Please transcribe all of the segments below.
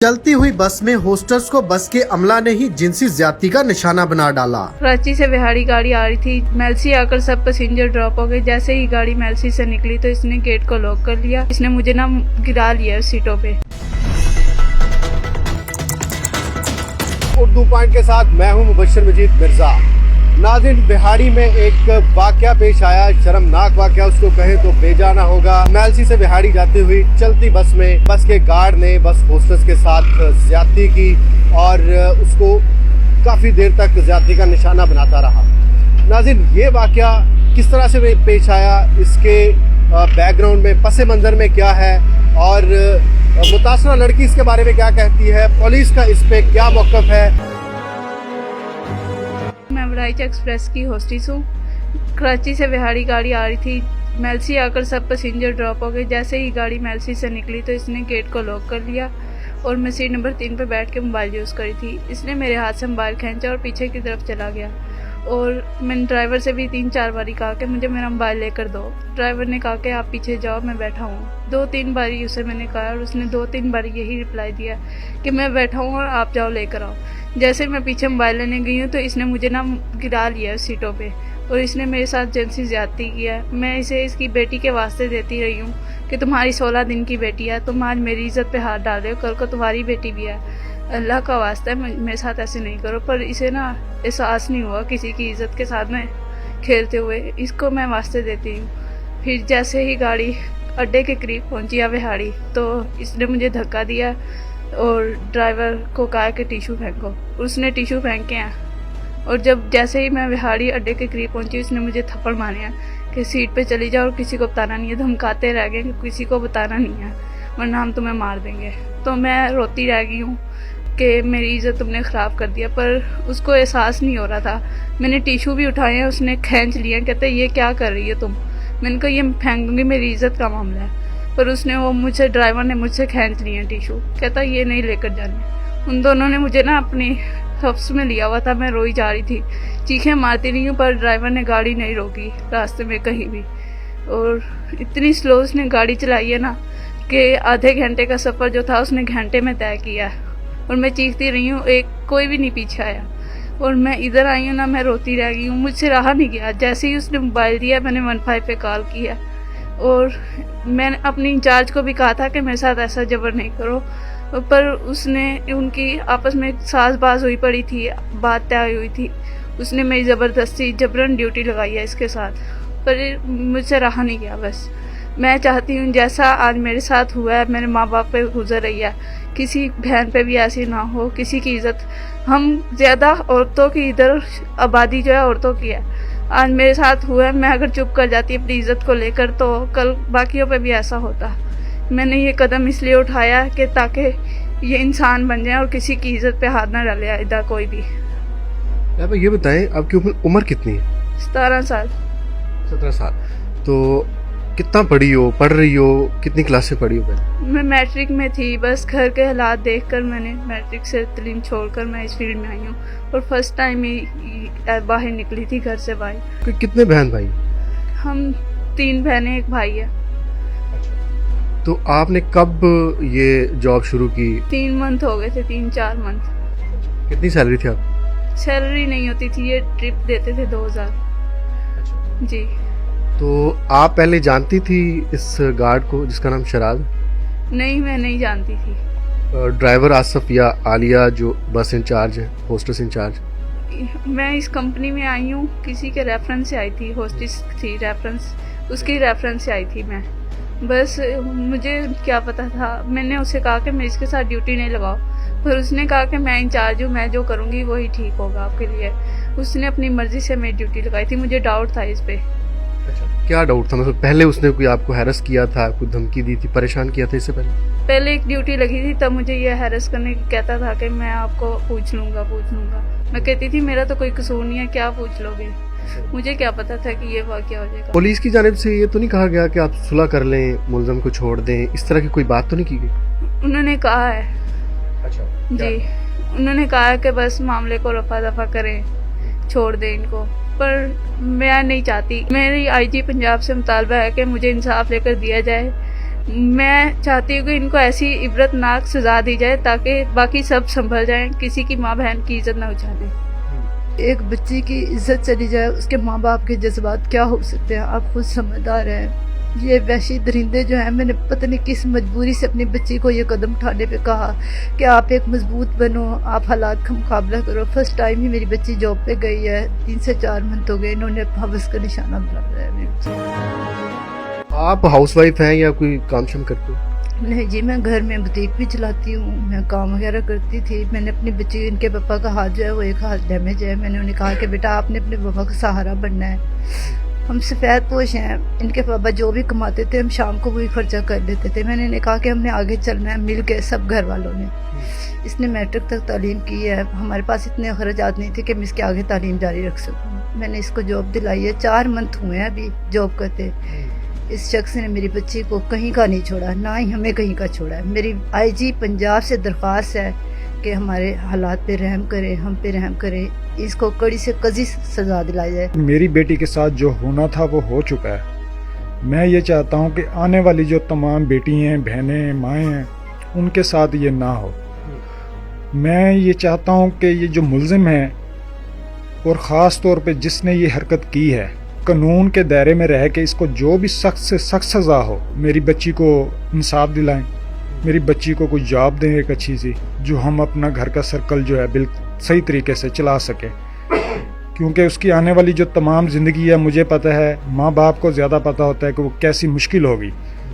चलती हुई बस में होस्टर्स को बस के अमला ने ही जिनसी ज्यादती का निशाना बना डाला। कराची से बिहाड़ी गाड़ी आ रही थी। मेलसी आकर सब पैसेंजर ड्रॉप हो गए। जैसे ही गाड़ी मेलसी से निकली तो इसने गेट को लॉक कर लिया। इसने मुझे ना गिरा लिया सीटों पे। उर्दू पॉइंट के साथ मैं हूं मुबशर मजीद मिर्जा। नाज़रीन, बिहाड़ी में एक वाकया पेश आया, शर्मनाक वाकया उसको कहे तो बेजाना होगा। मेलसी से बिहाड़ी जाती हुई चलती बस में बस के गार्ड ने बस होस्टस के साथ ज्यादती की और उसको काफ़ी देर तक ज्यादती का निशाना बनाता रहा। नाज़रीन, ये वाकया किस तरह से पेश आया, इसके बैकग्राउंड में पस मंज़र में क्या है और मुतासरा लड़की इसके बारे में क्या कहती है, पुलिस का इस पे क्या मौक़िफ़ है। मैं वराइच एक्सप्रेस की होस्टिस हूँ। कराची से बिहाड़ी गाड़ी आ रही थी। मेलसी आकर सब पैसेंजर ड्रॉप हो गए। जैसे ही गाड़ी मेलसी से निकली तो इसने गेट को लॉक कर लिया और मैं सीट नंबर 3 पे बैठ के मोबाइल यूज़ करी थी। इसने मेरे हाथ से मोबाइल खींचा और पीछे की तरफ चला गया और मैंने ड्राइवर से भी 3-4 बारी कहा कि मुझे मेरा मोबाइल लेकर दो। ड्राइवर ने कहा कि आप पीछे जाओ, मैं बैठा हूँ। 2-3 बारी उसे मैंने कहा और उसने 2-3 बारी यही रिप्लाई दिया कि मैं बैठा हूँ और आप जाओ लेकर आओ। जैसे मैं पीछे मोबाइल लेने गई हूँ तो इसने मुझे ना गिरा लिया सीटों पे और इसने मेरे साथ जिनसी ज्यादती किया। मैं इसे इसकी बेटी के वास्ते देती रही हूँ कि तुम्हारी 16 दिन की बेटी है, तुम आज मेरी इज्जत पे हाथ डाल रहे हो, कल को तुम्हारी बेटी भी है। अल्लाह का वास्ता है मेरे साथ ऐसे नहीं करो। पर इसे ना एहसास नहीं हुआ किसी की इज्जत के साथ में खेलते हुए। इसको मैं वास्ते देती हूँ। फिर जैसे ही गाड़ी अड्डे के करीब पहुँची या बिहाड़ी तो इसने मुझे धक्का दिया और ड्राइवर को कहा कि टिशू फेंको। उसने टिशू फेंके हैं और जब जैसे ही मैं बिहाड़ी अड्डे के करीब पहुंची उसने मुझे थप्पड़ मारे हैं कि सीट पे चली जाओ और किसी को बताना नहीं है। धमकाते रह गए कि किसी को बताना नहीं है वरना हम तुम्हें मार देंगे। तो मैं रोती रह गई हूँ कि मेरी इज्जत तुमने ख़राब कर दिया। पर उसको एहसास नहीं हो रहा था। मैंने टिशू भी उठाए हैं, उसने खींच लिए। कहते ये क्या कर रही है तुम। मैंने कहा ये फेंक दूंगी, मेरी इज्जत का मामला है। पर उसने ड्राइवर ने मुझसे खींच लिए टिशू। कहता ये नहीं लेकर जाने। उन दोनों ने मुझे ना अपनी हफ्स में लिया हुआ था। मैं रोई जा रही थी, चीखें मारती रही हूँ, पर ड्राइवर ने गाड़ी नहीं रोकी रास्ते में कहीं भी। और इतनी स्लो उसने गाड़ी चलाई है ना कि आधे घंटे का सफ़र जो था उसने घंटे में तय किया है। और मैं चीखती रही हूँ, कोई भी नहीं पीछे आया। और मैं इधर आई हूँ ना, मैं रोती रह गई हूँ, मुझसे रहा नहीं गया। जैसे ही उसने मोबाइल दिया मैंने 15 पे कॉल किया और मैंने अपनी इंचार्ज को भी कहा था कि मेरे साथ ऐसा जबर नहीं करो। पर उसने उनकी आपस में साज़बाज़ हुई पड़ी थी, बात तय हुई थी। उसने मेरी ज़बरदस्ती जबरन ड्यूटी लगाई है इसके साथ, पर मुझसे रहा नहीं गया। बस मैं चाहती हूँ जैसा आज मेरे साथ हुआ है, मेरे माँ बाप पे गुजर रही है, किसी बहन पे भी ऐसी ना हो। किसी की इज़्ज़त, हम ज़्यादा औरतों की इधर आबादी जो है औरतों की है। आज मेरे साथ हुआ है, मैं अगर चुप कर जाती अपनी इज्जत को लेकर तो कल बाकियों पे भी ऐसा होता। मैंने ये कदम इसलिए उठाया कि ताकि ये इंसान बन जाए और किसी की इज्जत पे हाथ ना डाले इधर कोई भी। आप ये बताएं, आपकी उम्र कितनी है? 17 साल। 17 साल। तो कितना पढ़ रही हो, कितनी क्लास से पढ़ी हो पहले? मैं मैट्रिक में थी। बस घर के हालात देखकर मैंने मैट्रिक से तालीम छोड़कर मैं इस फील्ड में आई हूँ और फर्स्ट टाइम ही बाहर निकली थी घर से बाहर। कितने बहन भाई? हम 3 बहनें 1 भाई है। तो आपने कब ये जॉब शुरू की? 3 मंथ हो गए थे, 3-4 मंथ। कितनी सैलरी थी आप? सैलरी नहीं होती थी, ये ट्रिप देते थे 2000। जी। तो आप पहले जानती थी इस गार्ड को जिसका नाम शराज? नहीं, मैं नहीं जानती थी। ड्राइवर आसफ या आलिया जो बस इंचार्ज है, होस्टेस इंचार्ज? मैं इस कंपनी में आई हूँ किसी के रेफरेंस से आई थी। होस्टेस थी रेफरेंस, उसकी रेफरेंस से आई थी मैं। बस मुझे क्या पता था। मैंने उसे कहा कि मैं इसके साथ ड्यूटी नहीं लगाओ, पर उसने कहा कि मैं इंचार्ज हूँ, मैं जो करूँगी वही ठीक होगा आपके लिए। उसने अपनी मर्जी से मेरी ड्यूटी लगाई थी। मुझे डाउट था इस पे। अच्छा, क्या डाउट था? मतलब पहले उसने कोई आपको हैरस किया था, कोई धमकी दी थी, परेशान किया था इससे पहले? एक ड्यूटी लगी थी तब मुझे ये हैरस करने की कहता था कि मैं आपको पूछ लूँगा। मैं कहती थी मेरा तो कोई कसूर नहीं है, क्या पूछ लोगे। मुझे क्या पता था कि ये वाक़या हो जाएगा। पुलिस की जानिब से ये तो नहीं कहा गया कि आप सुलह कर लें, मुलज़म को छोड़ दें, इस तरह की कोई बात तो नहीं की गई? उन्होंने कहा है। अच्छा जी, उन्होंने कहा कि बस मामले को रफा दफा करें, छोड़ दें इनको। पर मैं नहीं चाहती। मेरी आईजी पंजाब से मुतालबा है कि मुझे इंसाफ लेकर दिया जाए। میں چاہتی ہوں کہ ان کو ایسی عبرتناک سزا دی جائے تاکہ باقی سب سنبھل جائیں, کسی کی ماں بہن کی عزت نہ اچھالے. ایک بچی کی عزت چلی جائے, اس کے ماں باپ کے جذبات کیا ہو سکتے ہیں, آپ خود سمجھدار ہیں. یہ وحشی درندے جو ہیں, میں نے پتہ نہیں کس مجبوری سے اپنی بچی کو یہ قدم اٹھانے پہ کہا کہ آپ ایک مضبوط بنو, آپ حالات کا مقابلہ کرو. فرسٹ ٹائم ہی میری بچی جاب پہ گئی ہے, 3 سے 4 منتھ ہو گئے, انہوں نے حوث کا نشانہ بنا ہے میری بچی. آپ ہاؤس وائف ہیں یا کوئی کام شام کرتے ہو؟ نہیں جی, میں گھر میں بوتیک بھی چلاتی ہوں, میں کام وغیرہ کرتی تھی. میں نے اپنی بچی, ان کے پاپا کا ہاتھ جو ہے وہ ایک ہاتھ ڈیمیج ہے, میں نے انہیں کہا کہ بیٹا آپ نے اپنے پاپا کا سہارا بننا ہے. ہم سفید پوش ہیں, ان کے پاپا جو بھی کماتے تھے ہم شام کو وہی خرچہ کر لیتے تھے. میں نے انہیں کہا کہ ہم نے آگے چلنا ہے مل کے, سب گھر والوں نے. اس نے میٹرک تک تعلیم کی ہے, ہمارے پاس اتنے اخراجات نہیں تھے کہ میں اس کے آگے تعلیم جاری رکھ سکوں. میں نے اس کو جاب دلائی ہے, 4 منتھ ہوئے ہیں ابھی جاب کرتے. اس شخص نے میری بچی کو کہیں کا نہیں چھوڑا, نہ ہی ہمیں کہیں کا چھوڑا ہے. میری آئی جی پنجاب سے درخواست ہے کہ ہمارے حالات پہ رحم کرے, ہم پہ رحم کرے, اس کو کڑی سے کڑی سزا دلائی جائے. میری بیٹی کے ساتھ جو ہونا تھا وہ ہو چکا ہے. میں یہ چاہتا ہوں کہ آنے والی جو تمام بیٹی ہیں, بہنیں, مائیں ہیں, ان کے ساتھ یہ نہ ہو. میں یہ چاہتا ہوں کہ یہ جو ملزم ہیں, اور خاص طور پہ جس نے یہ حرکت کی ہے, قانون کے دائرے میں رہ کے اس کو جو بھی سخت سے سخت سزا ہو. میری بچی کو انصاف دلائیں, میری بچی کو کوئی جاب دیں ایک اچھی سی, جو ہم اپنا گھر کا سرکل جو ہے بالکل صحیح طریقے سے چلا سکیں. کیونکہ اس کی آنے والی جو تمام زندگی ہے, مجھے پتہ ہے, ماں باپ کو زیادہ پتہ ہوتا ہے کہ وہ کیسی مشکل ہوگی.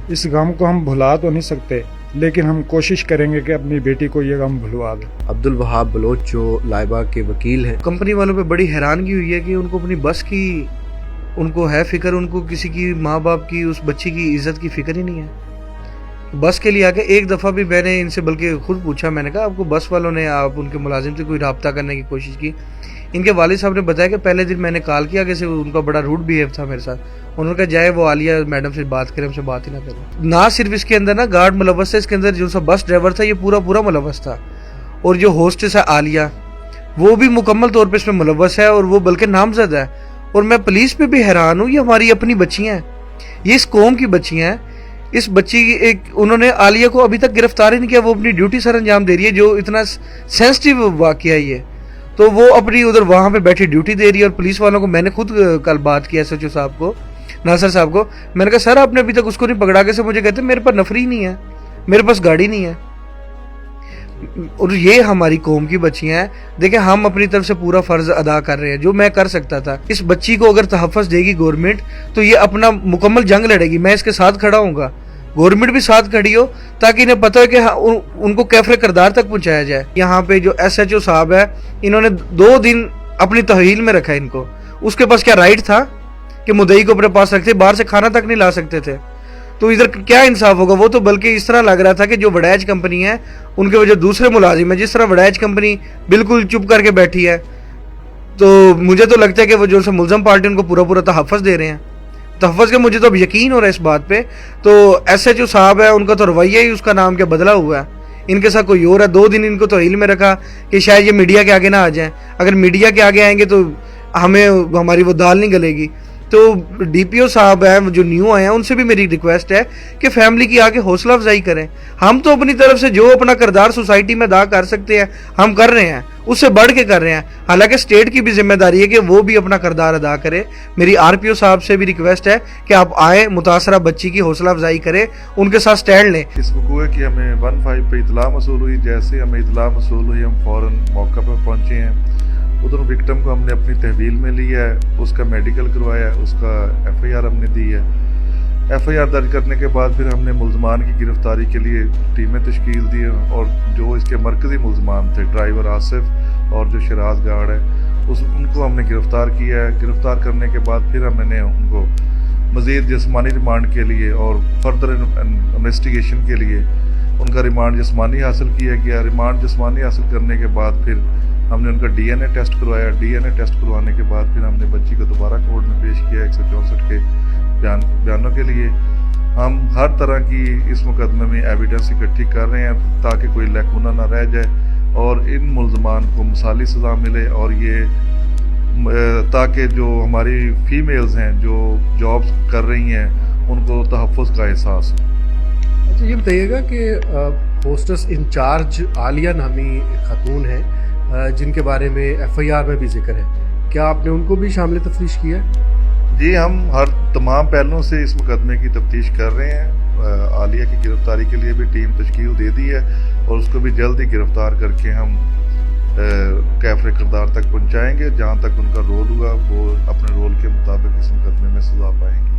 اس غم کو ہم بھلا تو نہیں سکتے, لیکن ہم کوشش کریں گے کہ اپنی بیٹی کو یہ غم بھلوا دیں. عبدالوہاب بلوچ جو لائبہ کے وکیل ہیں, کمپنی والوں پہ بڑی حیرانگی ہوئی ہے کہ ان کو اپنی بس کی, ان کو ہے فکر, ان کو کسی کی ماں باپ کی, اس بچی کی عزت کی فکر ہی نہیں ہے. بس کے لیے آ کے ایک دفعہ بھی میں نے ان سے بلکہ خود پوچھا, میں نے کہا آپ کو بس والوں نے, آپ ان کے ملازم سے کوئی رابطہ کرنے کی کوشش کی؟ ان کے والد صاحب نے بتایا کہ پہلے دن میں نے کال کیا کہ ان کا بڑا روڈ بیہیو تھا میرے ساتھ. انہوں نے کہا جائے وہ عالیہ میڈم سے بات کرے, ہم سے بات ہی نہ کریں. نہ صرف اس کے اندر نا گارڈ ملوث ہے, اس کے اندر جو سا بس ڈرائیور تھا یہ پورا ملوث تھا, اور جو ہوسٹس ہے عالیہ وہ بھی مکمل طور پہ اس میں ملوث ہے, اور وہ بلکہ نامزد ہے. اور میں پولیس پہ بھی حیران ہوں, یہ ہماری اپنی بچیاں ہیں, یہ اس قوم کی بچیاں ہیں. اس بچی ایک انہوں نے عالیہ کو ابھی تک گرفتار ہی نہیں کیا, وہ اپنی ڈیوٹی سر انجام دے رہی ہے, جو اتنا سینسٹیو واقعہ ہے یہ, تو وہ اپنی ادھر وہاں پہ بیٹھی ڈیوٹی دے رہی ہے. اور پولیس والوں کو میں نے خود کل بات کی SHO صاحب کو, ناصر صاحب کو, میں نے کہا سر آپ نے ابھی تک اس کو نہیں پکڑا. کیسے؟ مجھے کہتے ہیں میرے پاس نفری نہیں ہے, میرے پاس گاڑی نہیں ہے. اور یہ ہماری قوم کی بچیاں ہیں. دیکھیں ہم اپنی طرف سے پورا فرض ادا کر رہے ہیں جو میں کر سکتا تھا. اس بچی کو اگر تحفظ دے گی گورنمنٹ تو یہ اپنا مکمل جنگ لڑے گی, میں اس کے ساتھ کھڑا ہوں گا, گورنمنٹ بھی ساتھ کھڑی ہو, تاکہ انہیں پتہ ہے کہ ان کو کیفر کردار تک پہنچایا جائے. یہاں پہ جو SHO صاحب ہے, انہوں نے 2 دن اپنی تحویل میں رکھا ان کو. اس کے پاس کیا رائٹ تھا کہ مدعی کو اپنے پاس رکھتے, باہر سے کھانا تک نہیں لا سکتے تھے. تو ادھر کیا انصاف ہوگا؟ وہ تو بلکہ اس طرح لگ رہا تھا کہ جو وڈیج کمپنی ہے ان کے وجہ دوسرے ملازم ہیں, جس طرح وڈیج کمپنی بالکل چپ کر کے بیٹھی ہے, تو مجھے تو لگتا ہے کہ وہ جو ملزم پارٹی ان کو پورا تحفظ دے رہے ہیں. تحفظ کے مجھے تو اب یقین ہو رہا ہے اس بات پہ. تو SHO صاحب ہے, ان کا تو رویہ ہی اس کا نام کیا بدلا ہوا ہے, ان کے ساتھ کوئی اور ہے. 2 دن ان کو توہیل میں رکھا کہ شاید یہ میڈیا کے آگے نہ آ جائیں. اگر میڈیا کے آگے آئیں گے تو ہماری وہ دال نہیں گلے گی. تو DPO صاحب ہیں جو نیو آئے ہیں, ان سے بھی میری ریکویسٹ ہے کہ فیملی کی آگے حوصلہ افزائی کریں. ہم تو اپنی طرف سے جو اپنا کردار سوسائٹی میں ادا کر سکتے ہیں ہم کر رہے ہیں, اس سے بڑھ کے کر رہے ہیں. حالانکہ اسٹیٹ کی بھی ذمہ داری ہے کہ وہ بھی اپنا کردار ادا کرے. میری RPO صاحب سے بھی ریکویسٹ ہے کہ آپ آئیں, متاثرہ بچی کی حوصلہ افزائی کریں, ان کے ساتھ سٹینڈ لیں. اس وقوع کی ہمیں 15 پہ اطلاع موصول ہوئی. جیسے ہمیں اطلاع موصول ہوئی ہم فوراً موقع پہ پہنچے ہیں. ادھر وکٹم کو ہم نے اپنی تحویل میں لیا ہے, اس کا میڈیکل کروایا, اس کا FIR ہم نے دی ہے. FIR درج کرنے کے بعد پھر ہم نے ملزمان کی گرفتاری کے لیے ٹیمیں تشکیل دی ہیں, اور جو اس کے مرکزی ملزمان تھے, ڈرائیور آصف اور جو شراز گارڈ ہے, ان کو ہم نے گرفتار کیا ہے. گرفتار کرنے کے بعد پھر ہم نے ان کو مزید جسمانی ریمانڈ کے لیے اور فردر انویسٹیگیشن کے لیے ان کا ریمانڈ جسمانی حاصل کیا گیا. ریمانڈ جسمانی حاصل کرنے کے بعد پھر ہم نے ان کا DNA ٹیسٹ کروایا. DNA ٹیسٹ کروانے کے بعد پھر ہم نے بچی کو دوبارہ کورٹ میں پیش کیا 164 کے بیانوں کے لیے. ہم ہر طرح کی اس مقدمے میں ایویڈنس اکٹھی کر رہے ہیں تاکہ کوئی لیکونہ نہ رہ جائے اور ان ملزمان کو مثالی سزا ملے, اور یہ تاکہ جو ہماری فیمیلز ہیں جو جابس کر رہی ہیں ان کو تحفظ کا احساس ہو. अच्छा ये बताइएगा कि पोस्टर्स इंचार्ज आलिया नामी एक खातून है जिनके बारे में एफआईआर में भी जिक्र है, क्या आपने उनको भी शामिल तफ्तीश किया है? जी, हम हर तमाम पहलुओं से इस मुकदमे की तफ्तीश कर रहे हैं। आलिया की गिरफ्तारी के लिए भी टीम तश्कील दे दी है और उसको भी जल्द ही गिरफ्तार करके हम कैफरे किरदार तक पहुंचाएंगे। जहां तक उनका रोल हुआ वो अपने रोल के मुताबिक इस मुकदमे में सजा पाएंगे।